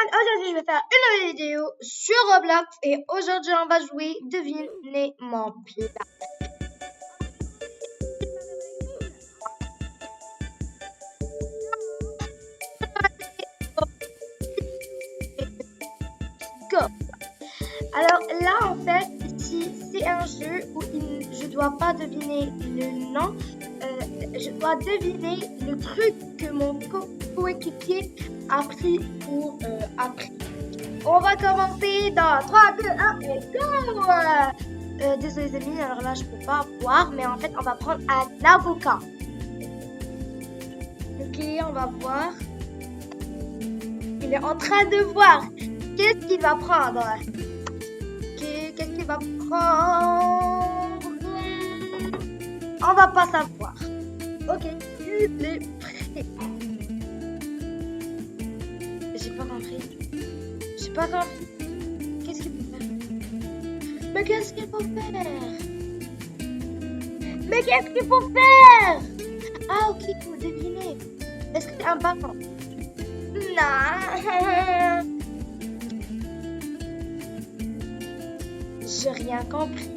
Aujourd'hui je vais faire une nouvelle vidéo sur Roblox et aujourd'hui on va jouer Devinez mon plat. Go. Alors là en fait ici c'est un jeu où je dois pas deviner le nom, je dois deviner le truc que mon coéquipier a pris pour appris. On va commencer dans 3, 2, 1 et go! Désolé les amis, alors là je peux pas voir, mais en fait on va prendre un avocat. Ok, on va voir. Il est en train de voir. Qu'est-ce qu'il va prendre? Ok, qu'est-ce qu'il va prendre? On va pas savoir. Ok, il est prêt. J'ai pas compris. J'ai pas compris. Qu'est-ce qu'il faut faire? Mais qu'est-ce qu'il faut faire? Mais qu'est-ce qu'il faut faire? Ah ok, il faut deviner. Est-ce que c'est un ballon? Non. J'ai rien compris.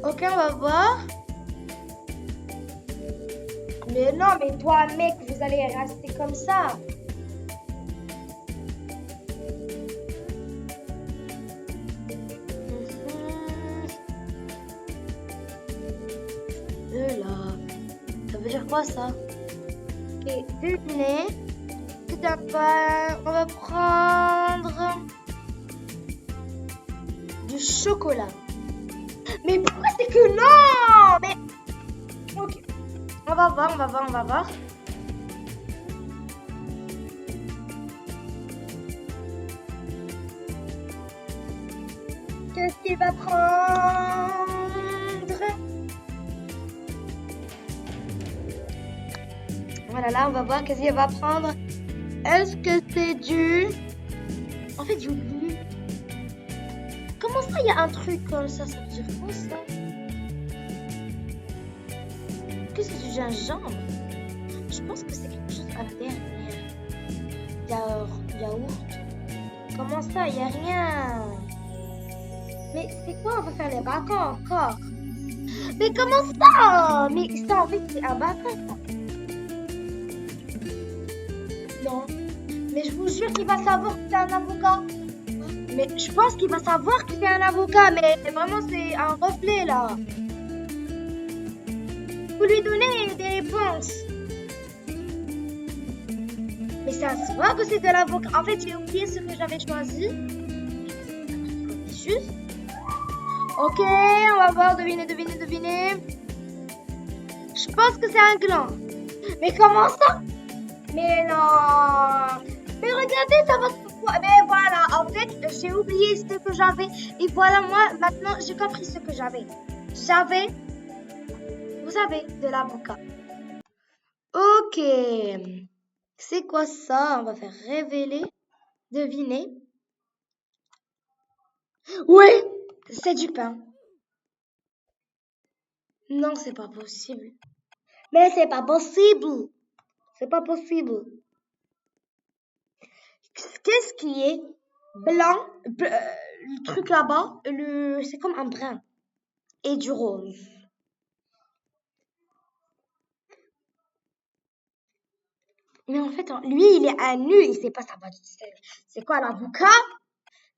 Ok, on va voir. Mais non, mais toi, mec, vous allez rester comme ça. Là. Ça veut dire quoi ça? Ok, devinez. Tout à fait. On va prendre du chocolat. Mais pourquoi c'est que non? Mais ok. On va voir, on va voir, on va voir. Qu'est-ce qu'il va prendre? Voilà, là, on va voir qu'est-ce qu'il va prendre. Est-ce que c'est du... En fait, j'ai oublié. Comment ça, il y a un truc comme ça? Ça veut dire quoi, ça? Qu'est-ce que c'est du gingembre? Je pense que c'est quelque chose à l'intérieur. Yaourt. Comment ça? Il n'y a rien. Mais c'est quoi? On va faire les bacons encore. Mais comment ça? Mais ça, en fait, c'est un bacon, ça. Non. Mais je vous jure qu'il va savoir que c'est un avocat. Mais je pense qu'il va savoir que c'est un avocat. Mais vraiment, c'est un reflet, là. Vous lui donnez des réponses. Mais ça se voit que c'est de l'avocat. En fait, j'ai oublié ce que j'avais choisi. Juste. Ok, on va voir. Deviner. Je pense que c'est un gland. Mais comment ça? Mais non. Mais regardez, ça va se... Mais voilà, en fait, j'ai oublié ce que j'avais. Et voilà, moi, maintenant, j'ai compris ce que j'avais. J'avais, vous savez, de l'avocat. Ok. C'est quoi ça? On va faire révéler, deviner. Oui, c'est du pain. Non, c'est pas possible. Mais c'est pas possible. C'est pas possible. Qu'est-ce qui est blanc? Le truc là-bas, c'est comme un brun. Et du rose. Mais en fait, lui, il est à nu, il sait pas ça va. C'est quoi l'avocat?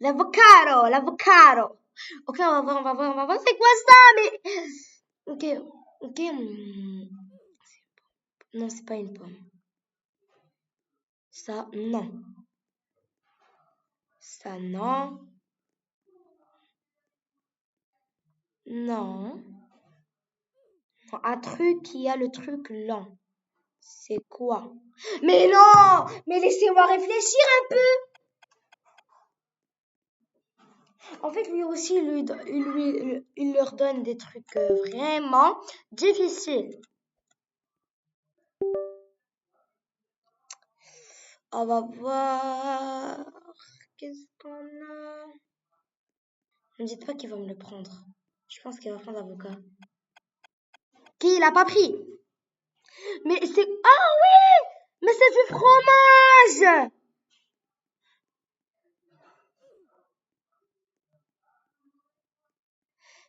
L'avocado. Ok, on va voir. C'est quoi ça? Mais ok. Non, c'est pas une pomme. Ça, non. Ça, non. Non. Un truc qui a le truc lent. C'est quoi? Mais non! Mais laissez-moi réfléchir un peu! En fait, lui aussi, il leur donne des trucs vraiment difficiles. On va voir. Qu'est-ce qu'on a? Ne me dites pas qu'il va me le prendre. Je pense qu'il va prendre l'avocat. Qui? Il a pas pris. Mais c'est... Ah oui! Mais c'est du fromage!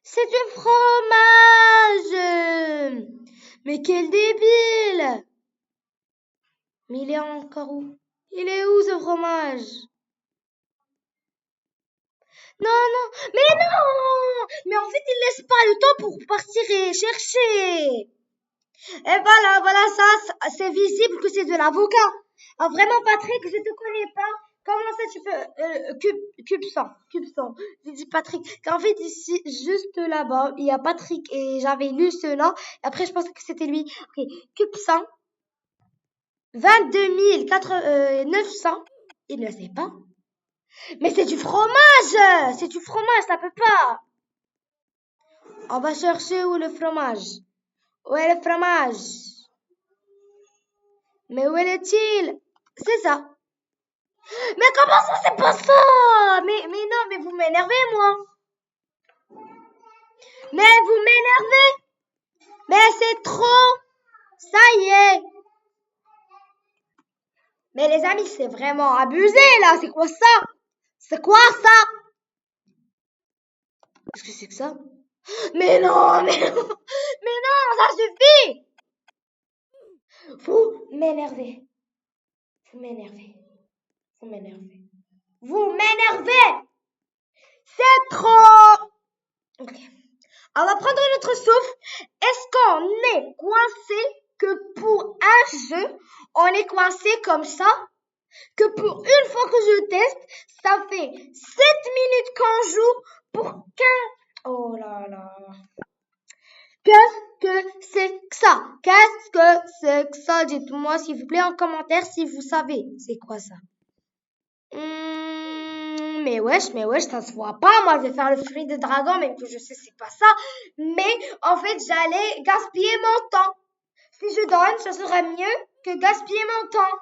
C'est du fromage! Mais quel débile! Mais il est encore où? Il est où ce fromage? Non, non, mais non! Mais en fait, il laisse pas le temps pour partir et chercher. Et voilà, ça, c'est visible que c'est de l'avocat. Ah, vraiment, Patrick, je te connais pas. Comment ça tu peux, cube 100. J'ai dit Patrick. En fait, ici, juste là-bas, il y a Patrick et j'avais lu cela. Et après, je pensais que c'était lui. Ok, cube 100, 22 900. Il ne sait pas. Mais c'est du fromage! C'est du fromage, ça peut pas! On va chercher où le fromage? Où est le fromage? Mais où est-il? C'est ça. Mais comment ça, c'est pas ça? Mais non, mais vous m'énervez, moi. Mais vous m'énervez. Mais c'est trop. Ça y est. Mais les amis, c'est vraiment abusé, là. C'est quoi ça? C'est quoi ça? Qu'est-ce que c'est que ça? Mais non, mais non. Mais non, ça suffit. Vous m'énervez. Vous m'énervez. Vous m'énervez. Vous m'énervez. C'est trop. Ok. On va prendre notre souffle. Est-ce qu'on est coincé que pour un jeu, on est coincé comme ça? Que pour une fois que je teste, ça fait 7 minutes qu'on joue pour 15... Oh là là. Qu'est-ce que c'est que ça? Qu'est-ce que c'est que ça? Dites-moi s'il vous plaît en commentaire si vous savez. C'est quoi ça? Mais wesh, ça se voit pas. Moi, je vais faire le fruit de dragon, même que je sais c'est pas ça. Mais en fait, j'allais gaspiller mon temps. Si je donne, ça sera mieux que gaspiller mon temps.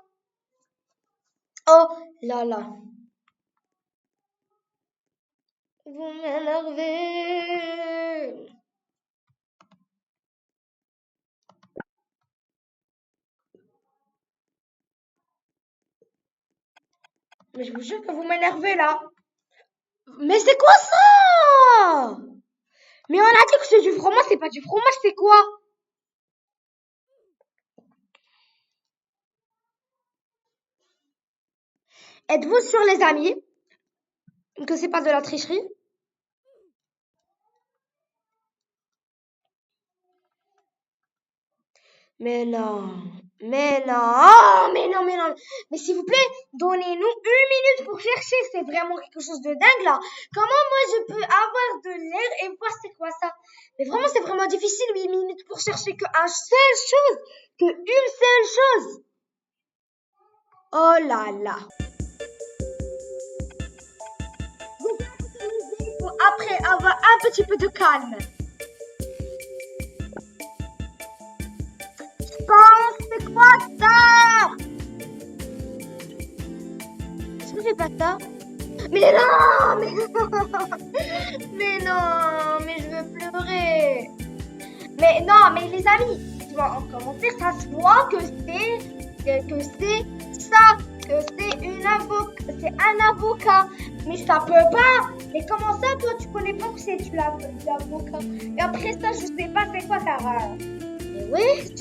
Oh là là. Vous m'énervez. Mais je vous jure que vous m'énervez là. Mais c'est quoi ça? Mais on a dit que c'est du fromage, c'est pas du fromage, c'est quoi? Êtes-vous sûr les amis que c'est pas de la tricherie? Mais non, mais non, oh, mais non. Mais s'il vous plaît, donnez-nous 1 minute pour chercher. C'est vraiment quelque chose de dingue là. Comment moi je peux avoir de l'air et voir c'est quoi ça? Mais vraiment, c'est vraiment difficile 8 minutes pour chercher qu'une seule chose. Qu'une seule chose. Oh là là. Il faut après avoir un petit peu de calme. C'est quoi ça? Est-ce que c'est pas ça? Mais non, mais non, mais je veux pleurer. Mais non, mais les amis, dites-moi en commentaire, ça se voit que c'est ça, que c'est c'est un avocat. Mais ça peut pas. Mais comment ça, toi, tu connais pas que c'est de l'avocat? Et après ça, je sais pas c'est quoi ta rare. Mais oui.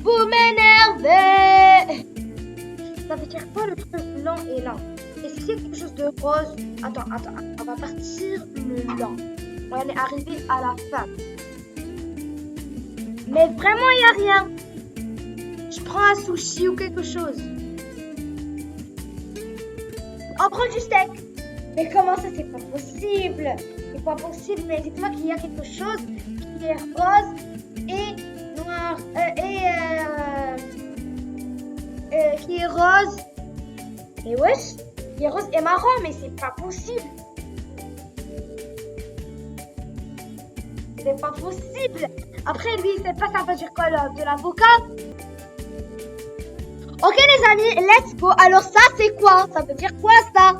Vous m'énervez! Ça veut dire quoi le truc lent et lent? Est-ce qu'il y a quelque chose de rose? Attends, on va partir le lent. On est arrivé à la fin. Mais vraiment, il n'y a rien. Je prends un sushi ou quelque chose. On prend du steak. Mais comment ça, c'est pas possible? C'est pas possible, mais dites-moi qu'il y a quelque chose qui est rose et noir qui est rose. Mais wesh, qui est rose et marron, mais c'est pas possible. C'est pas possible. Après lui, il sait pas ça veut dire quoi de l'avocat. Ok les amis, let's go. Alors ça c'est quoi? Ça veut dire quoi ça?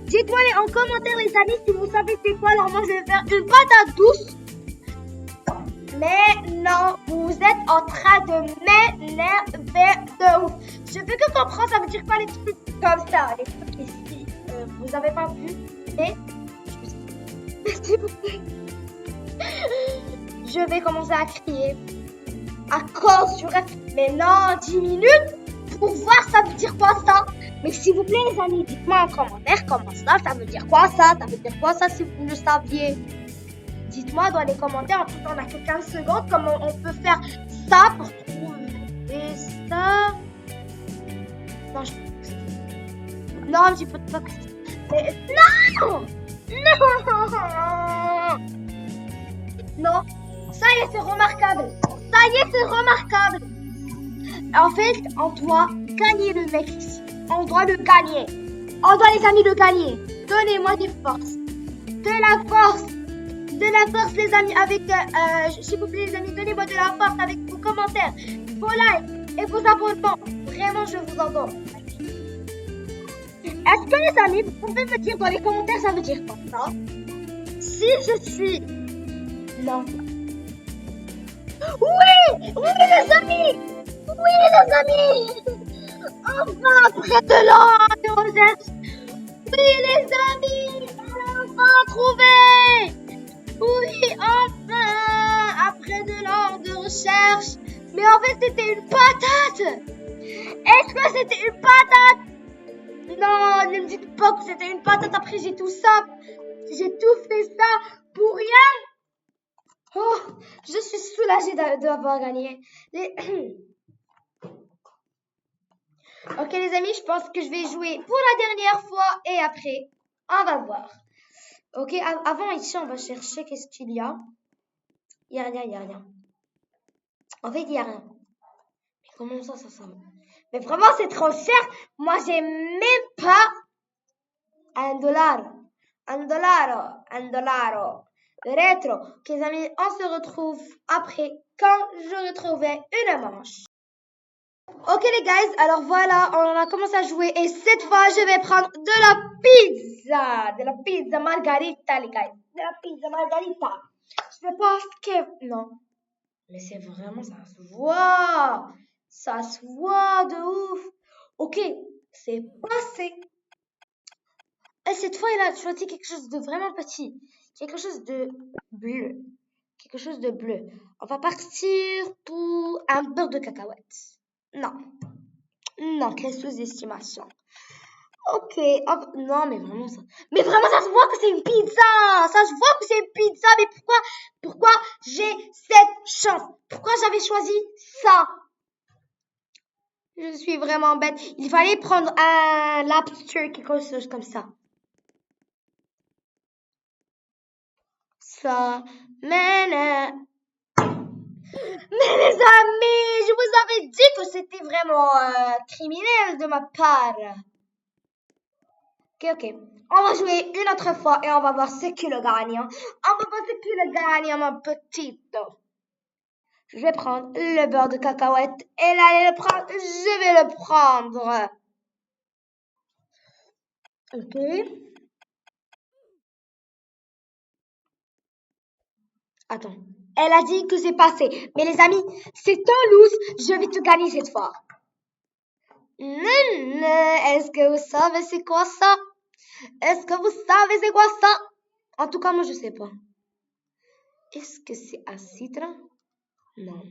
Dites-moi en commentaire les amis si vous savez c'est quoi. Alors moi je vais faire une patate douce. Mais Non, vous êtes en train de m'énerver de ouf. Je veux que comprendre, ça veut dire quoi les trucs comme ça, les trucs ici. Vous avez pas vu, mais s'il vous plaît, je vais commencer à crier à cause du reste. Mais non, 10 minutes pour voir ça veut dire quoi ça. Mais s'il vous plaît les amis, dites-moi en commentaire comment ça veut dire quoi ça. Ça veut dire quoi ça si vous le saviez. Dites-moi dans les commentaires, en tout cas on a que 15 secondes, comment on peut faire ça pour trouver ça. Non, non, un petit peu de pas. Mais non. Non, ça y est, c'est remarquable. Ça y est, c'est remarquable. En fait, on doit gagner le mec ici. On doit le gagner. On doit les amis le gagner. Donnez-moi des forces. De la force. De la force les amis avec... s'il vous plaît les amis, donnez-moi de la force avec vos commentaires, vos likes et vos abonnements. Vraiment, je vous adore. Est-ce que les amis, vous pouvez me dire dans les commentaires ça veut dire quoi ça? Si je suis... Non. Oui! Oui les amis! Oui les amis! Enfin, après de l'an, oui les amis! On a enfin trouvé! Oui, enfin! Après de l'an de recherche. Mais en fait, c'était une patate! Est-ce que c'était une patate? Non, ne me dites pas que c'était une patate. Après, j'ai tout ça. J'ai tout fait ça pour rien. Oh, je suis soulagée d'avoir gagné. Ok les amis, je pense que je vais jouer pour la dernière fois et après, on va voir. Ok, avant ici, on va chercher qu'est-ce qu'il y a. Il n'y a rien, il n'y a rien. En fait, il n'y a rien. Mais comment ça va? Mais vraiment, c'est trop cher. Moi, j'ai même pas $1. $1. Rétro. Ok les amis, on se retrouve après quand je retrouverai une manche. Ok les guys, alors voilà, on a commencé à jouer et cette fois je vais prendre de la pizza margarita les guys, de la pizza margarita. Je sais pas ce que... Non, mais c'est vraiment, ça se voit de ouf. Ok, c'est passé. Et cette fois il a choisi quelque chose de vraiment petit, quelque chose de bleu, On va partir pour un beurre de cacahuètes. Non. Non, quelle sous-estimation. Ok, non, mais vraiment ça. Mais vraiment, ça se voit que c'est une pizza. Ça se voit que c'est une pizza. Mais pourquoi j'ai cette chance? Pourquoi j'avais choisi ça? Je suis vraiment bête. Il fallait prendre un lobster, quelque chose comme ça. Ça, mais les amis, je vous avais dit que c'était vraiment criminel de ma part. Ok. On va jouer une autre fois et on va voir ce qui le gagne. On va voir ce qui le gagne, ma petite. Je vais prendre le beurre de cacahuète et là, je vais le prendre. Ok. Attends. Elle a dit que c'est passé. Mais les amis, c'est un loose. Je vais te gagner cette fois. Est-ce que vous savez c'est quoi ça? Est-ce que vous savez c'est quoi ça? En tout cas, moi, je sais pas. Est-ce que c'est un citron? Non.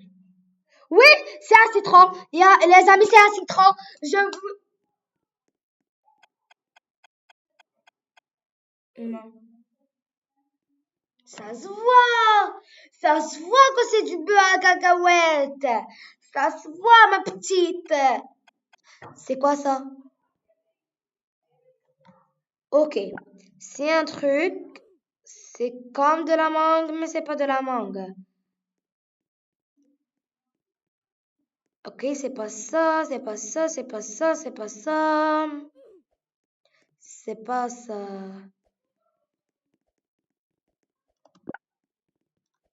Oui, c'est un citron. Les amis, c'est un citron. Non. Ça se voit. Ça se voit que c'est du beurre à cacahuète. Ça se voit, ma petite. C'est quoi ça? Ok. C'est un truc. C'est comme de la mangue, mais c'est pas de la mangue. Ok, c'est pas ça, c'est pas ça, c'est pas ça, c'est pas ça. C'est pas ça.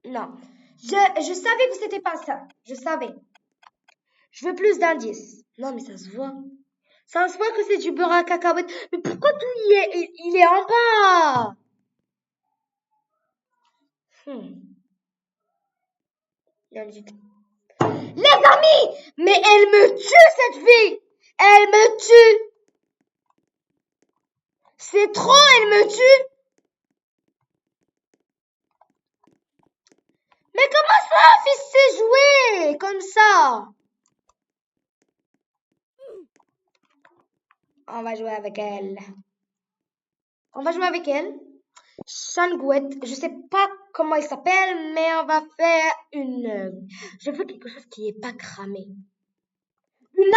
Non. Je savais que c'était pas ça. Je savais. Je veux plus d'indices. Non, mais ça se voit. Ça se voit que c'est du beurre à cacahuète. Mais pourquoi tout il est en bas? Les amis, mais elle me tue cette fille. Elle me tue. C'est trop, elle me tue. Mais comment ça, fils, c'est joué comme ça? On va jouer avec elle. On va jouer avec elle. Sangouette, je sais pas comment il s'appelle, mais on va faire je veux quelque chose qui est pas cramé. Une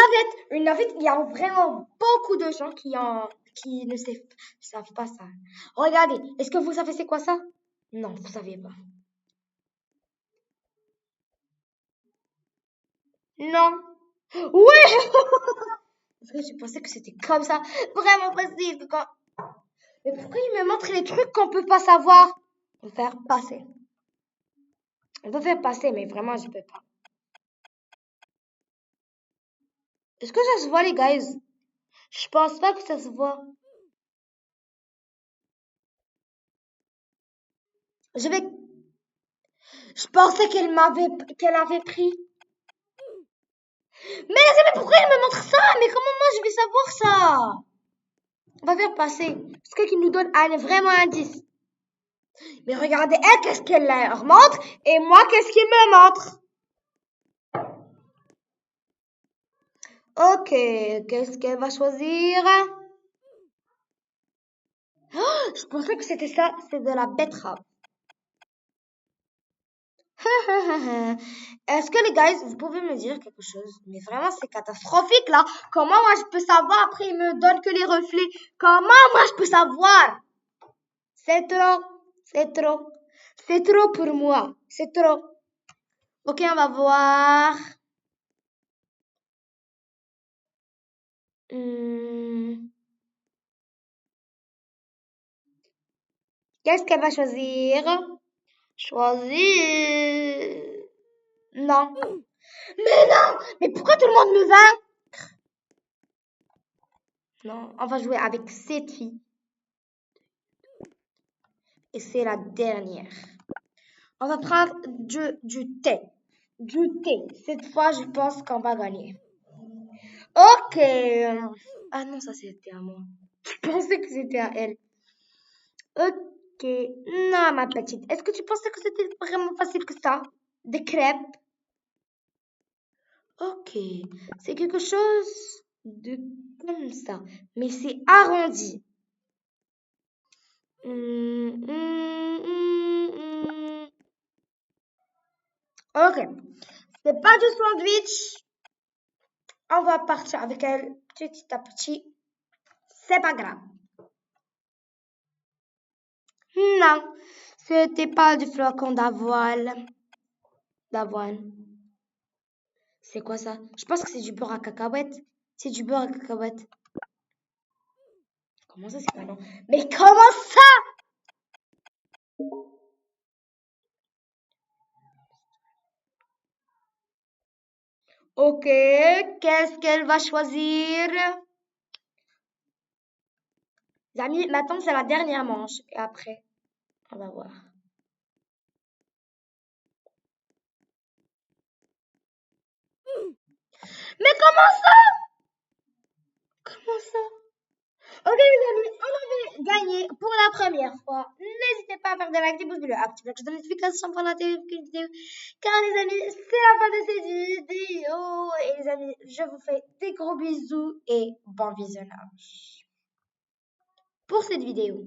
navette, il y a vraiment beaucoup de gens qui ne savent pas ça. Regardez, est-ce que vous savez c'est quoi ça? Non, vous savez pas. Non. Oui! Est-ce que tu pensais que c'était comme ça? Vraiment facile. Mais pourquoi il me montre les trucs qu'on peut pas savoir? On va faire passer. On va faire passer, mais vraiment, je peux pas. Est-ce que ça se voit, les guys? Je pense pas que ça se voit. Je pensais qu'elle avait pris. Mais pourquoi elle me montre ça? Mais comment moi je vais savoir ça? On va faire passer. Parce que qui nous donne vraiment un indice. Mais regardez, elle, qu'est-ce qu'elle leur montre? Et moi, qu'est-ce qu'il me montre? Ok, qu'est-ce qu'elle va choisir? Oh, je pensais que c'était ça, c'est de la betterave. Est-ce que les guys, vous pouvez me dire quelque chose? Mais vraiment, c'est catastrophique là. Comment moi je peux savoir? Après, ils me donnent que les reflets. Comment moi je peux savoir? C'est trop, c'est trop, c'est trop pour moi. C'est trop. Ok, on va voir. Qu'est-ce qu'elle va choisir? Choisir. Non. Mais non! Mais pourquoi tout le monde me va? Non, on va jouer avec cette fille. Et c'est la dernière. On va prendre du thé. Du thé. Cette fois, je pense qu'on va gagner. Ok. Ah non, ça c'était à moi. Je pensais que c'était à elle. Ok. Non, ma petite. Est-ce que tu pensais que c'était vraiment facile que ça? Des crêpes? Ok. C'est quelque chose de comme ça. Mais c'est arrondi. Ok. C'est pas du sandwich. On va partir avec elle petit à petit. C'est pas grave. Non, c'était pas du flocon d'avoine. D'avoine. C'est quoi ça? Je pense que c'est du beurre à cacahuète. C'est du beurre à cacahuète. Comment ça, c'est pas non? Mais comment ça? Ok, qu'est-ce qu'elle va choisir? Les amis, maintenant c'est la dernière manche. Et après, on va voir. Mais comment ça? Comment ça? Ok les amis, on avait gagné pour la première fois. N'hésitez pas à faire des likes, des pouces bleus, activer la cloche de notification pour la vidéo. Car les amis, c'est la fin de cette vidéo. Et les amis, je vous fais des gros bisous et bon visionnage pour cette vidéo.